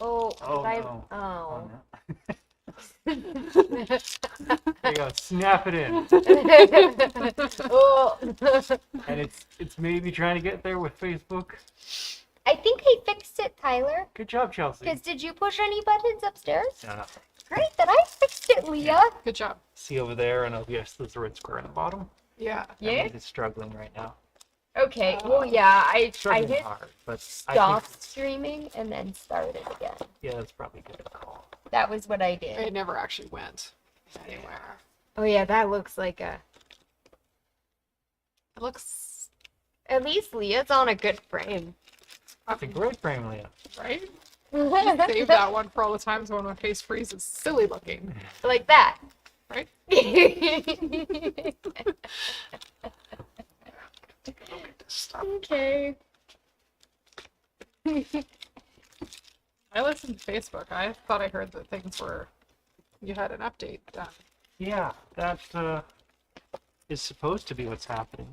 Oh, Oh I... no. Oh. No. There you go. Snap it in. Oh. And it's maybe trying to get there with Facebook. I think I fixed it, Tyler. Good job, Chelsea. Because did you push any buttons upstairs? No, no. Great, then I fixed it, Leah. Good job. See over there, and yes, there's a red square on the bottom. Yeah. That Yeah? means it's struggling right now. Okay, well, yeah, I Struggling hit hard, but stop I think, streaming and then started again. yeah, that's probably a good call. That was what I did. It never actually went anywhere. Oh, yeah, that looks like a... It looks At least Leah's on a good frame. That's a great frame, Leah. right. Save that one for all the times when my face freezes. Silly looking, Like that. right? Okay. I listened to Facebook. I thought I heard that things were. You had an update done. Yeah, that is supposed to be what's happening.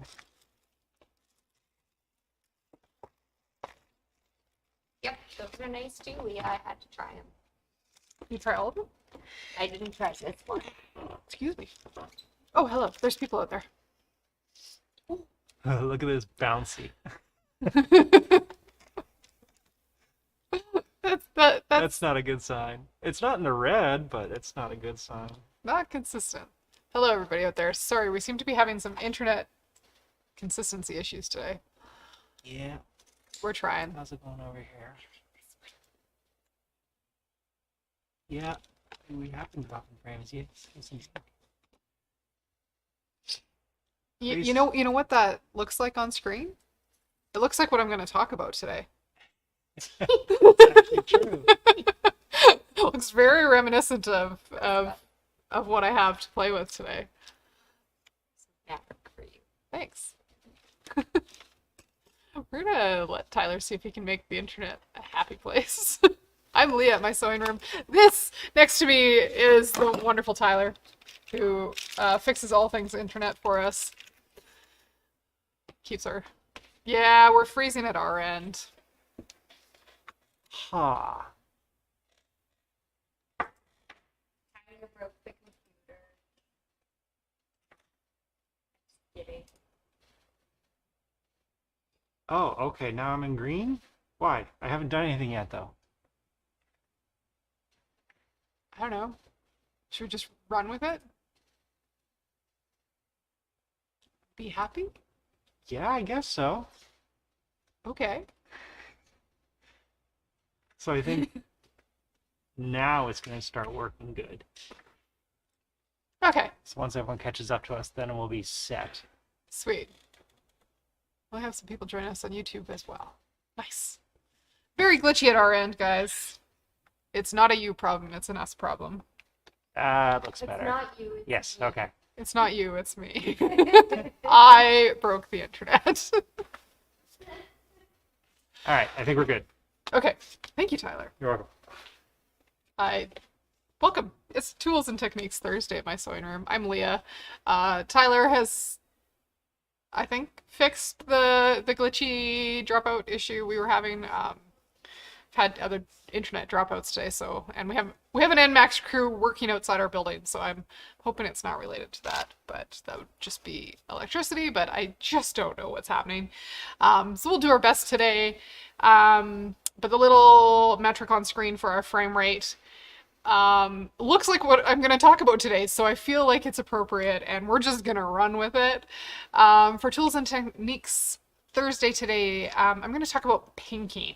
Yep, those are nice too, Leah. I had to try them. You try all of them? I didn't try this one. Excuse me. Oh, hello. There's people out there. Look at this bouncy. That's Not a good sign. It's not in the red, but it's not a good sign. not consistent. Hello, everybody out there. Sorry, we seem to be having some internet consistency issues today. Yeah. We're trying. How's it going over here? Yeah. We have been dropping frames. Yes. You know what that looks like on screen? It looks like what I'm going to talk about today. It's actually true. Looks very reminiscent of what I have to play with today. Fabric for you. Thanks. We're gonna let Tyler see if he can make the internet a happy place. I'm Leah at my sewing room. This next to me is the wonderful Tyler, who fixes all things internet for us. Keeps our... Yeah, we're freezing at our end. Ha. Tyler broke the computer. Just kidding. Oh, okay. Now I'm in green? Why? I haven't done anything yet, though. I don't know. Should we just run with it? Be happy? Yeah, I guess so. Okay. So I think now it's going to start working good. Okay. So once everyone catches up to us, then we'll be set. Sweet. We'll have some people join us on YouTube as well. Nice. Very glitchy at our end, guys. It's not a you problem, it's an us problem. That looks It's better. not you. It's Yes, me. okay. It's not you, it's me. I broke the internet. All right, I think we're good. Okay. Thank you, Tyler. You're welcome. Welcome. It's Tools and Techniques Thursday at my sewing room. I'm Leah. Tyler has, I think, fixed the glitchy dropout issue we were having. Had other internet dropouts today, and we have an NMAX crew working outside our building, so I'm hoping it's not related to that, but that would just be electricity, but I just don't know what's happening. So we'll do our best today. But the little metric on screen for our frame rate looks like what I'm going to talk about today, so I feel like it's appropriate, and we're just going to run with it. For Tools and Techniques Thursday today, I'm going to talk about pinking.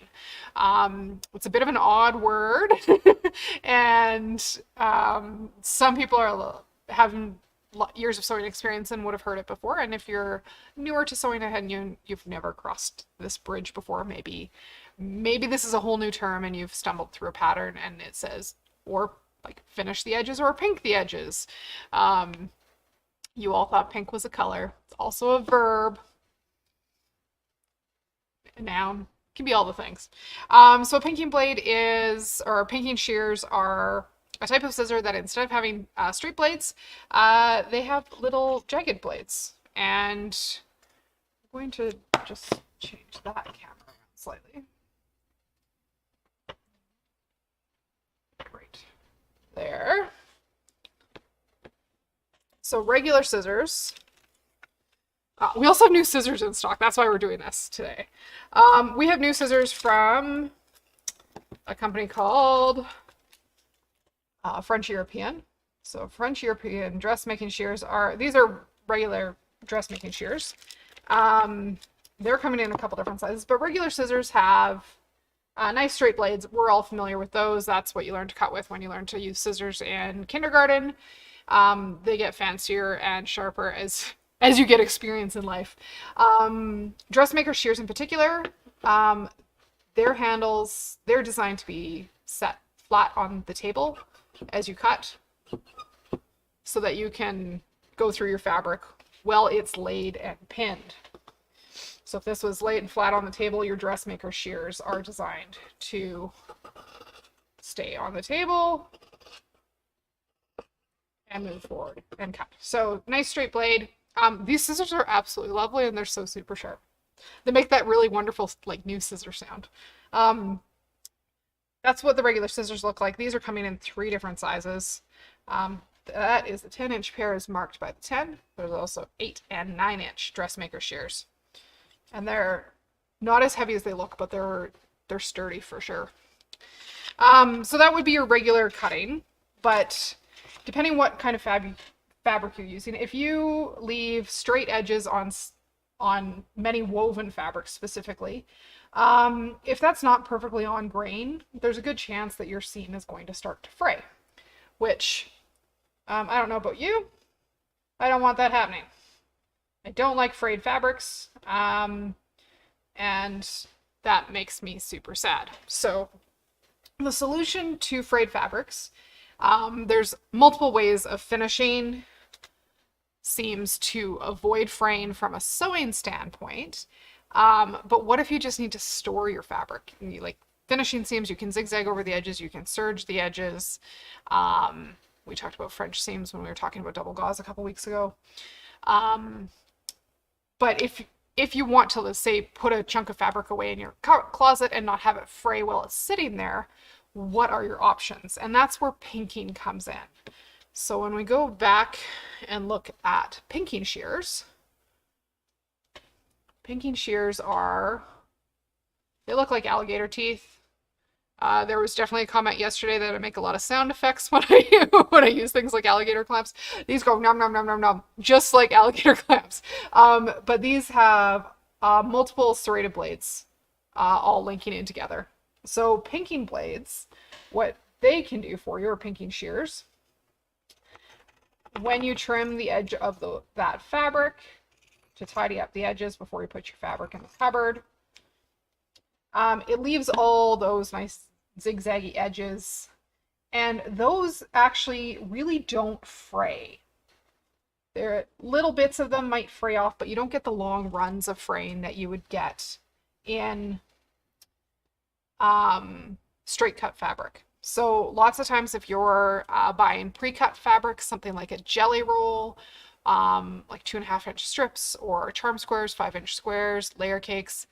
It's a bit of an odd word, and some people having years of sewing experience and would have heard it before, and if you're newer to sewing ahead and you've never crossed this bridge before, maybe this is a whole new term and you've stumbled through a pattern and it says, or like finish the edges or pink the edges. You all thought pink was a color. It's also a verb. A noun. Can be all the things. So a pinking blade or pinking shears are a type of scissor that instead of having straight blades, they have little jagged blades. And I'm going to just change that camera around slightly. So regular scissors. We also have new scissors in stock. That's why we're doing this today. We have new scissors from a company called French European. So French European dressmaking shears these are regular dressmaking shears. They're coming in a couple different sizes, but regular scissors have nice straight blades. We're all familiar with those. That's what you learn to cut with when you learn to use scissors in kindergarten. They get fancier and sharper as you get experience in life. Dressmaker shears in particular, their handles, they're designed to be set flat on the table as you cut so that you can go through your fabric while it's laid and pinned. So if this was laid flat on the table, your dressmaker shears are designed to stay on the table and move forward and cut. So nice straight blade. These scissors are absolutely lovely and they're so super sharp. They make that really wonderful like new scissor sound. That's what the regular scissors look like. These are coming in 3 different sizes. That is the 10-inch pair is marked by the 10. There's also 8 and 9-inch dressmaker shears. And they're not as heavy as they look, but they're sturdy for sure. So that would be your regular cutting, but depending what kind of fabric you're using, if you leave straight edges on many woven fabrics specifically, if that's not perfectly on grain, there's a good chance that your seam is going to start to fray, which I don't know about you. I don't want that happening. I don't like frayed fabrics, and that makes me super sad. So the solution to frayed fabrics, there's multiple ways of finishing seams to avoid fraying from a sewing standpoint. But what if you just need to store your fabric? You like finishing seams, you can zigzag over the edges, you can serge the edges. We talked about French seams when we were talking about double gauze a couple weeks ago. But if you want to, let's say, put a chunk of fabric away in your closet and not have it fray while it's sitting there, what are your options? And that's where pinking comes in. So when we go back and look at pinking shears they look like alligator teeth. There was definitely a comment yesterday that I make a lot of sound effects when I use things like alligator clamps. These go nom nom nom nom nom, just like alligator clamps. But these have multiple serrated blades, all linking in together. So pinking blades, what they can do for you, or pinking shears, when you trim the edge of that fabric to tidy up the edges before you put your fabric in the cupboard, it leaves all those nice zigzaggy edges, and those actually really don't fray. Little bits of them might fray off, but you don't get the long runs of fraying that you would get in straight cut fabric. So lots of times if you're buying pre-cut fabric, something like a jelly roll, like 2.5-inch strips, or charm squares, 5-inch squares, layer cakes,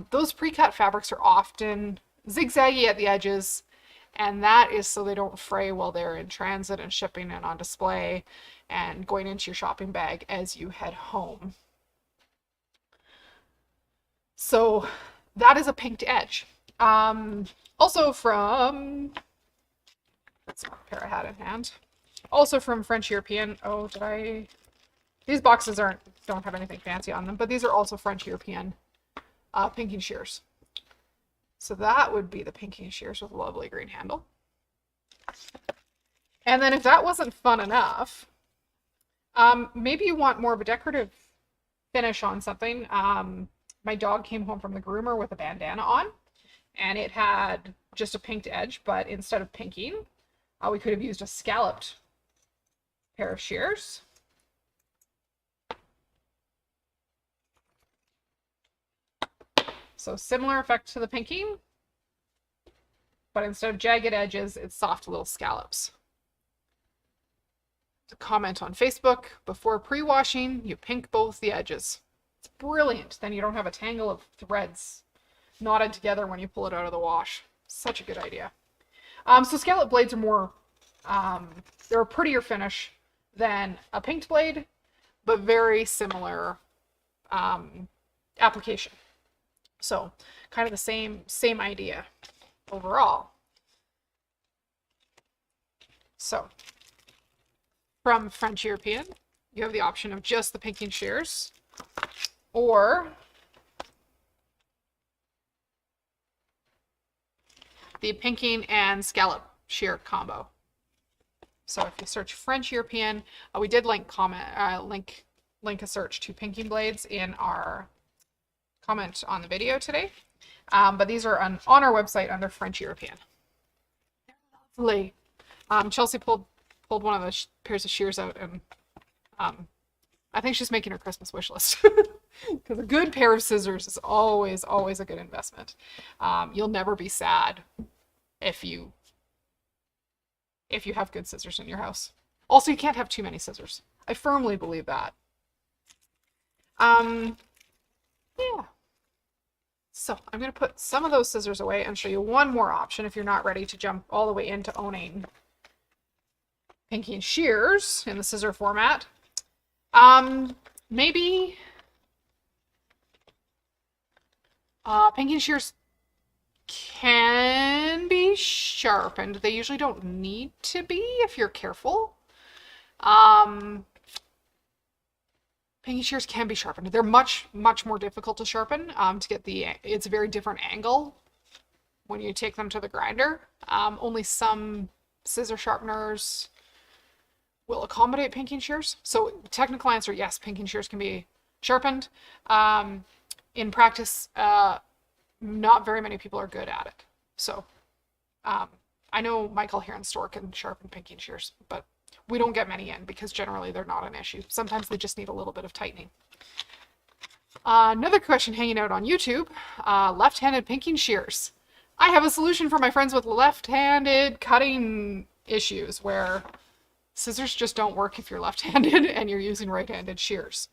those pre-cut fabrics are often zigzaggy at the edges, and that is so they don't fray while they're in transit and shipping and on display and going into your shopping bag as you head home. So that is a pinked edge. Also from, that's not the pair I had in hand. Also from French European. Oh, these boxes don't have anything fancy on them, but these are also French European pinking shears. So that would be the pinking shears with a lovely green handle. And then if that wasn't fun enough, maybe you want more of a decorative finish on something. My dog came home from the groomer with a bandana on, and it had just a pinked edge, but instead of pinking, we could have used a scalloped pair of shears. So similar effect to the pinking, but instead of jagged edges, it's soft little scallops. To comment on Facebook, before pre-washing, you pink both the edges. It's brilliant. Then you don't have a tangle of threads knotted together when you pull it out of the wash. Such a good idea. So scallop blades are more, they're a prettier finish. than a pinked blade, but very similar application. So kind of the same idea overall. So from French European, you have the option of just the pinking shears, or the pinking and scallop shear combo. So if you search French European, we did link a search to pinking blades in our comment on the video today. But these are on our website under French European. They're lovely. Chelsea pulled one of the pairs of shears out, and I think she's making her Christmas wish list. Because a good pair of scissors is always a good investment. You'll never be sad if you have good scissors in your house. Also, you can't have too many scissors. I firmly believe that. Yeah. So I'm going to put some of those scissors away and show you one more option if you're not ready to jump all the way into owning pinking shears in the scissor format. Maybe pinking shears can be sharpened. They usually don't need to be if you're careful. Pinking shears can be sharpened. They're much more difficult to sharpen to get it's a very different angle when you take them to the grinder. Only some scissor sharpeners will accommodate pinking shears. So technical answer, yes, pinking shears can be sharpened. In practice, not very many people are good at it. So I know Michael here in store can sharpen pinking shears, but we don't get many in because generally they're not an issue. Sometimes they just need a little bit of tightening. Another question hanging out on YouTube, left-handed pinking shears. I have a solution for my friends with left-handed cutting issues where scissors just don't work if you're left-handed and you're using right-handed shears.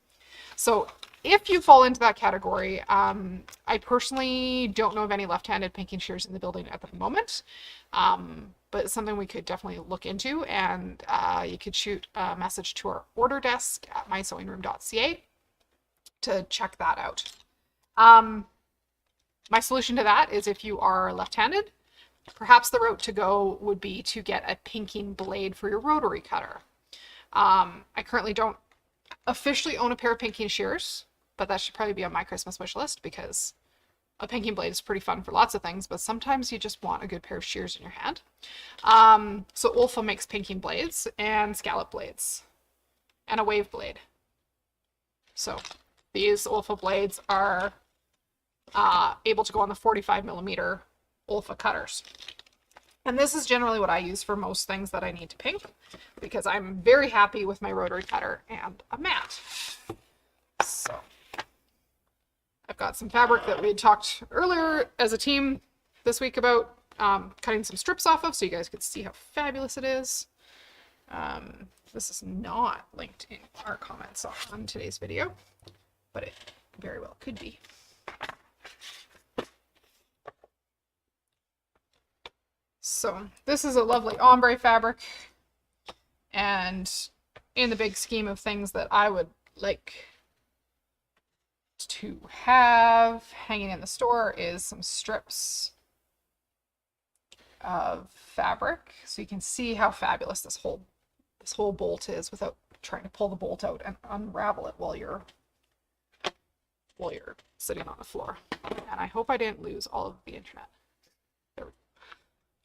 So if you fall into that category, I personally don't know of any left-handed pinking shears in the building at the moment, but it's something we could definitely look into, and you could shoot a message to our order desk at mysewingroom.ca to check that out. My solution to that is if you are left-handed, perhaps the route to go would be to get a pinking blade for your rotary cutter. I currently don't officially own a pair of pinking shears, but that should probably be on my Christmas wish list because a pinking blade is pretty fun for lots of things, but sometimes you just want a good pair of shears in your hand. So Olfa makes pinking blades and scallop blades and a wave blade. So these Olfa blades are able to go on the 45mm Olfa cutters. And this is generally what I use for most things that I need to pink because I'm very happy with my rotary cutter and a mat. So I've got some fabric that we had talked earlier as a team this week about cutting some strips off of so you guys could see how fabulous it is. This is not linked in our comments on today's video, but it very well could be. So this is a lovely ombre fabric, and in the big scheme of things that I would like to have hanging in the store is some strips of fabric, so you can see how fabulous this whole bolt is without trying to pull the bolt out and unravel it while you're sitting on the floor. And I hope I didn't lose all of the internet. There we go.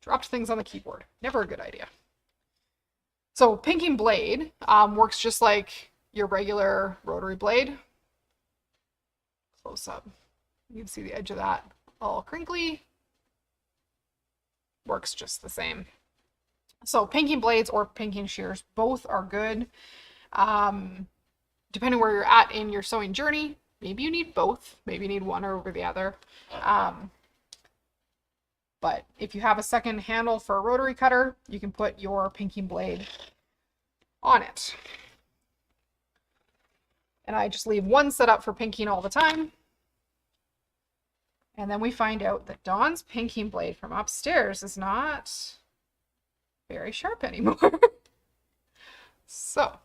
Dropped things on the keyboard. Never a good idea. So pinking blade works just like your regular rotary blade. Close up. You can see the edge of that all crinkly. Works just the same. So pinking blades or pinking shears, both are good. Depending where you're at in your sewing journey, maybe you need both. Maybe you need one over the other. But if you have a second handle for a rotary cutter, you can put your pinking blade on it. And I just leave one set up for pinking all the time. And then we find out that Dawn's pinking blade from upstairs is not very sharp anymore. So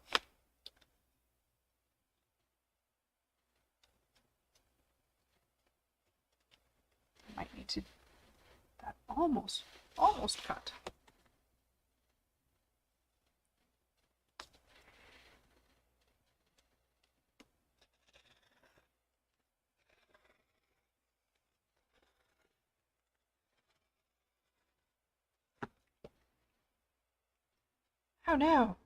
Might need to, that almost cut. Oh no,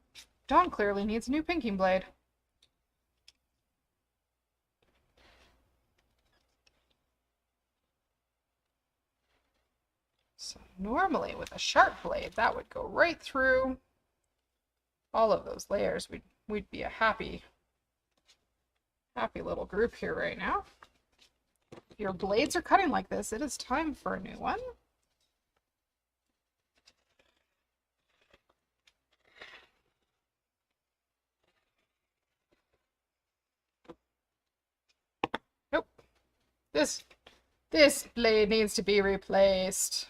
Dawn clearly needs a new pinking blade. So normally with a sharp blade, that would go right through all of those layers. We'd be a happy little group here right now. If your blades are cutting like this, it is time for a new one. Nope. This blade needs to be replaced.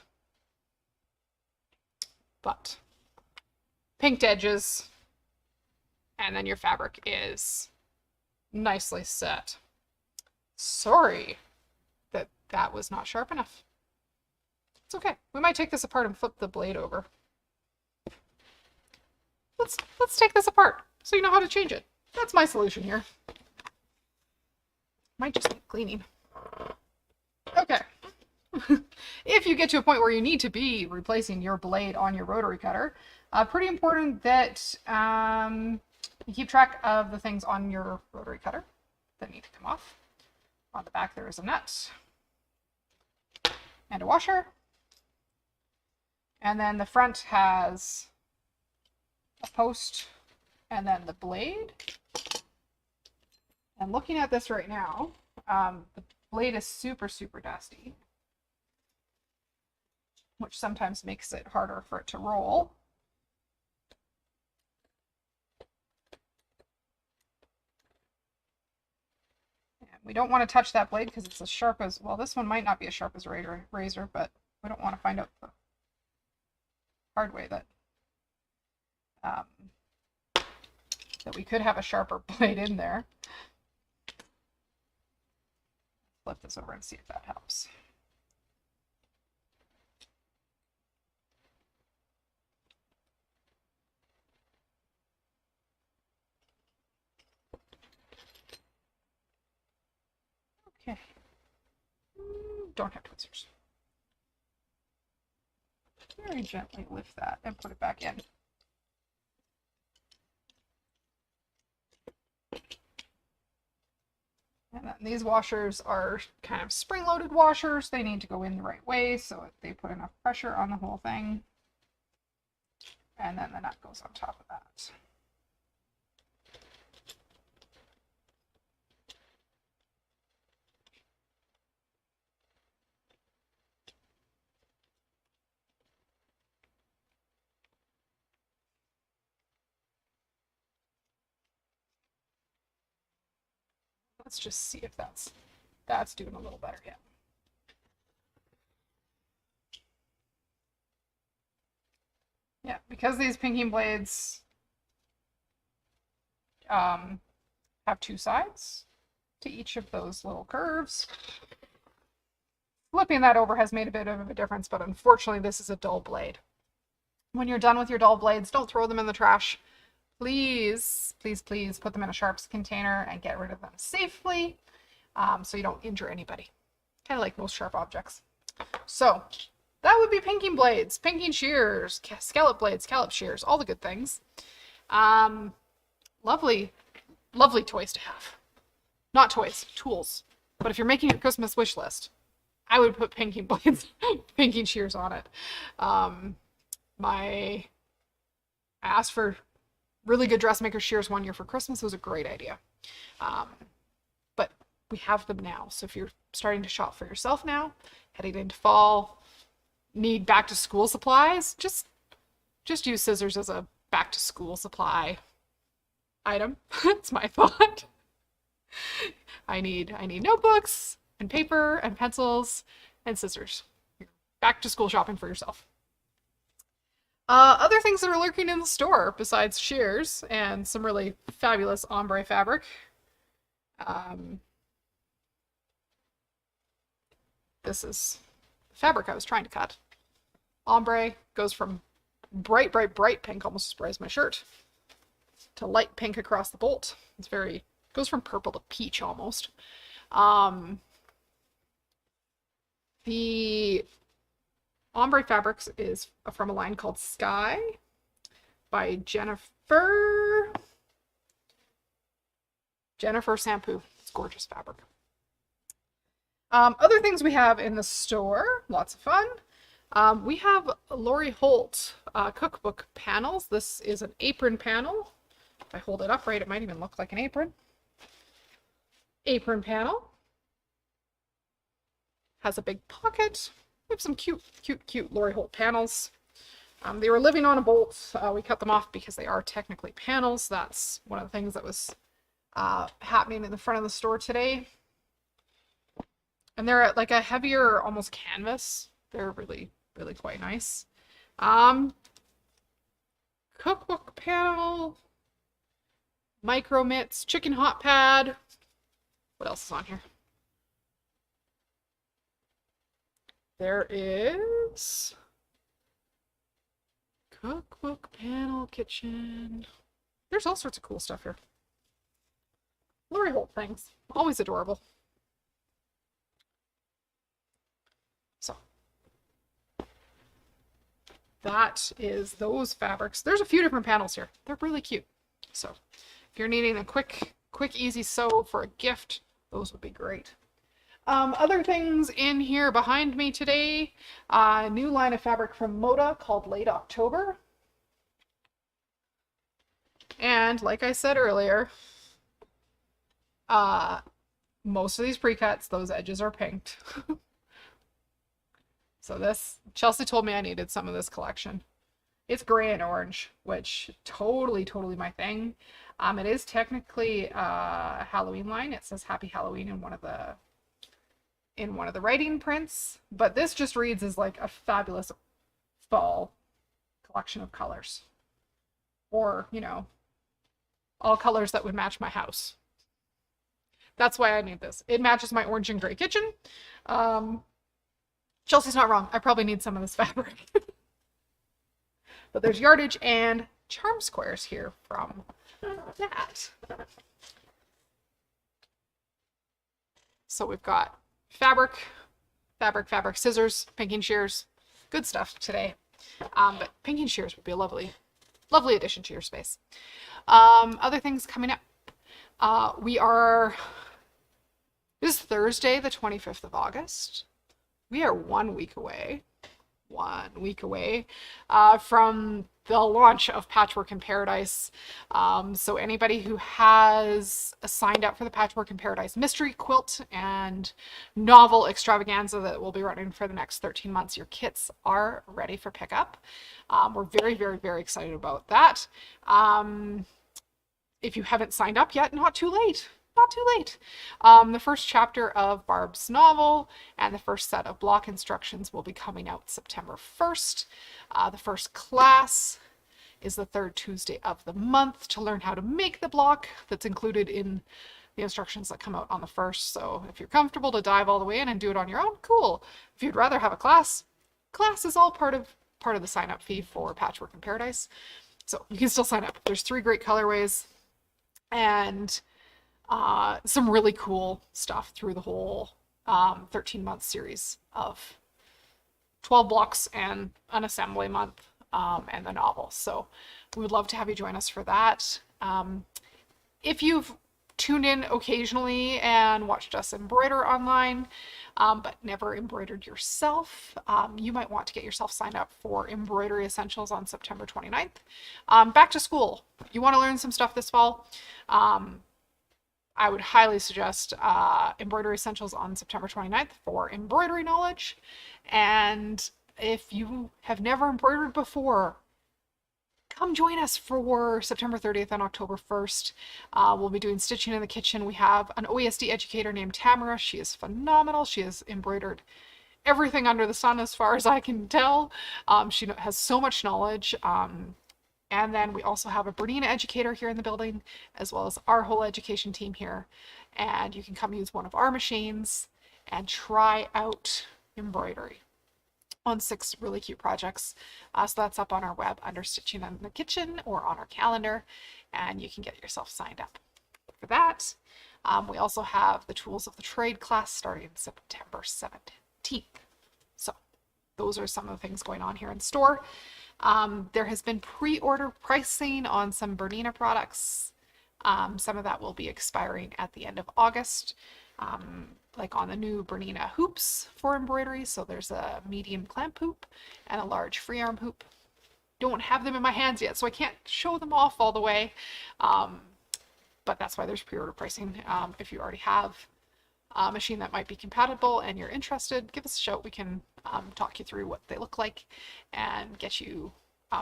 But pinked edges, and then your fabric is nicely set. Sorry that that was not sharp enough. It's okay. We might take this apart and flip the blade over. Let's take this apart so you know how to change it. That's my solution here. Might just need cleaning. Okay. If you get to a point where you need to be replacing your blade on your rotary cutter, pretty important that you keep track of the things on your rotary cutter that need to come off. On the back there is a nut and a washer. And then the front has a post and then the blade. And looking at this right now, the blade is super dusty, which sometimes makes it harder for it to roll. And we don't want to touch that blade because it's as sharp as, well, this one might not be as sharp as a razor, but we don't want to find out the hard way that that we could have a sharper blade in there. Flip this over and see if that helps. Okay. Don't have tweezers. Very gently lift that and put it back in. And then these washers are kind of spring-loaded washers. They need to go in the right way so they put enough pressure on the whole thing. And then the nut goes on top of that. Let's just see if that's doing a little better yet. Yeah, because these pinking blades have two sides to each of those little curves, flipping that over has made a bit of a difference, but unfortunately this is a dull blade. When you're done with your dull blades, don't throw them in the trash. Please put them in a sharps container and get rid of them safely so you don't injure anybody. Kind of like most sharp objects. So that would be pinking blades, pinking shears, scallop blades, scallop shears, all the good things. Lovely toys to have. Not toys, tools. But if you're making your Christmas wish list, I would put pinking blades, pinking shears on it. I asked for really good dressmaker shears one year for Christmas. It was a great idea. But we have them now. So if you're starting to shop for yourself now, heading into fall, need back to school supplies, just use scissors as a back to school supply item. That's my thought. I need notebooks and paper and pencils and scissors. You're back to school shopping for yourself. Other things that are lurking in the store besides shears and some really fabulous ombre fabric. This is fabric I was trying to cut. Ombre goes from bright, bright, bright pink, almost as bright as my shirt, to light pink across the bolt. It's goes from purple to peach almost. The ombre fabrics is from a line called Sky by Jennifer Sampu. It's gorgeous fabric. Other things we have in the store, lots of fun. We have Lori Holt cookbook panels. This is an apron panel. If I hold it upright, it might even look like an apron. Apron panel. Has a big pocket. We have some cute, cute, cute Lori Holt panels. They were living on a bolt. We cut them off because they are technically panels. That's one of the things that was happening in the front of the store today. And they're like a heavier, almost canvas. They're really, really quite nice. Cookbook panel. Micro mitts. Chicken hot pad. What else is on here? There is cookbook panel kitchen. There's all sorts of cool stuff here. Lori Holt things. Always adorable. So that is those fabrics. There's a few different panels here. They're really cute. So if you're needing a quick, easy sew for a gift, those would be great. Other things in here behind me today, a new line of fabric from Moda called Late October. And like I said earlier, most of these pre-cuts, those edges are pinked. So this, Chelsea told me I needed some of this collection. It's gray and orange, which totally my thing. It is technically a Halloween line. It says Happy Halloween in one of the writing prints, but this just reads as like a fabulous fall collection of colors, or all colors that would match my house. That's why I need this. It matches my orange and gray kitchen. Chelsea's not wrong. I probably need some of this fabric. But there's yardage and charm squares here from that. So we've got fabric, scissors, pinking shears. Good stuff today. But pinking shears would be a lovely addition to your space. Other things coming up. This is Thursday, the 25th of August. We are 1 week away. 1 week away from the launch of Patchwork in Paradise. So anybody who has signed up for the Patchwork in Paradise mystery quilt and novel extravaganza that will be running for the next 13 months, your kits are ready for pickup. We're very excited about that. If you haven't signed up yet, not too late. The first chapter of Barb's novel and the first set of block instructions will be coming out September 1st. The first class is the third Tuesday of the month to learn how to make the block that's included in the instructions that come out on the 1st. So if you're comfortable to dive all the way in and do it on your own, cool. If you'd rather have a class is all part of the sign-up fee for Patchwork in Paradise. So you can still sign up. There's 3 great colorways and some really cool stuff through the whole 13-month series of 12 blocks and an assembly month and the novel. So we would love to have you join us for that. If you've tuned in occasionally and watched us embroider online, but never embroidered yourself, you might want to get yourself signed up for Embroidery Essentials on September 29th. Back to school. You want to learn some stuff this fall? I would highly suggest Embroidery Essentials on September 29th for embroidery knowledge. And if you have never embroidered before, come join us for September 30th and October 1st. We'll be doing stitching in the kitchen. We have an OESD educator named Tamara. She is phenomenal. She has embroidered everything under the sun as far as I can tell. She has so much knowledge. And then we also have a Bernina educator here in the building, as well as our whole education team here. And you can come use one of our machines and try out embroidery. on 6 really cute projects. So that's up on our web under Stitching in the Kitchen or on our calendar, and you can get yourself signed up for that. We also have the Tools of the Trade class starting September 17th. So those are some of the things going on here in store. There has been pre-order pricing on some Bernina products. Some of that will be expiring at the end of August, like on the new Bernina hoops for embroidery. So there's a medium clamp hoop and a large free arm hoop. Don't have them in my hands yet, so I can't show them off all the way. But that's why there's pre-order pricing. If you already have a machine that might be compatible and you're interested, give us a shout. We can talk you through what they look like and get you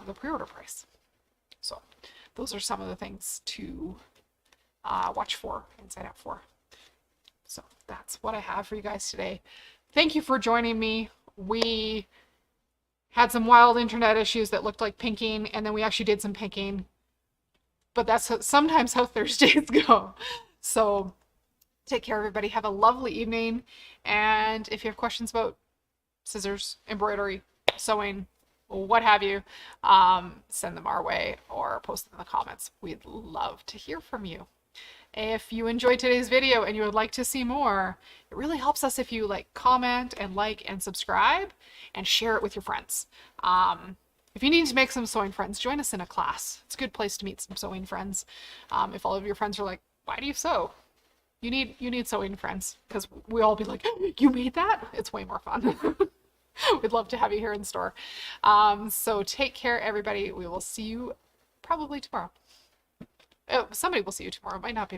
the pre-order price. So those are some of the things to watch for and sign up for. So that's what I have for you guys today. Thank you for joining me. We had some wild internet issues that looked like pinking, and then we actually did some pinking. But that's sometimes how Thursdays go. So take care, everybody. Have a lovely evening. And if you have questions about scissors, embroidery, sewing, what have you, send them our way or post them in the comments. We'd love to hear from you. If you enjoyed today's video and you would like to see more, it really helps us if you comment and subscribe and share it with your friends. If you need to make some sewing friends, join us in a class. It's a good place to meet some sewing friends. If all of your friends are like, why do you sew? You need sewing friends, because we all be like, you made that? It's way more fun. We'd love to have you here in the store. So take care, everybody. We will see you probably tomorrow. Oh, somebody will see you tomorrow. It might not be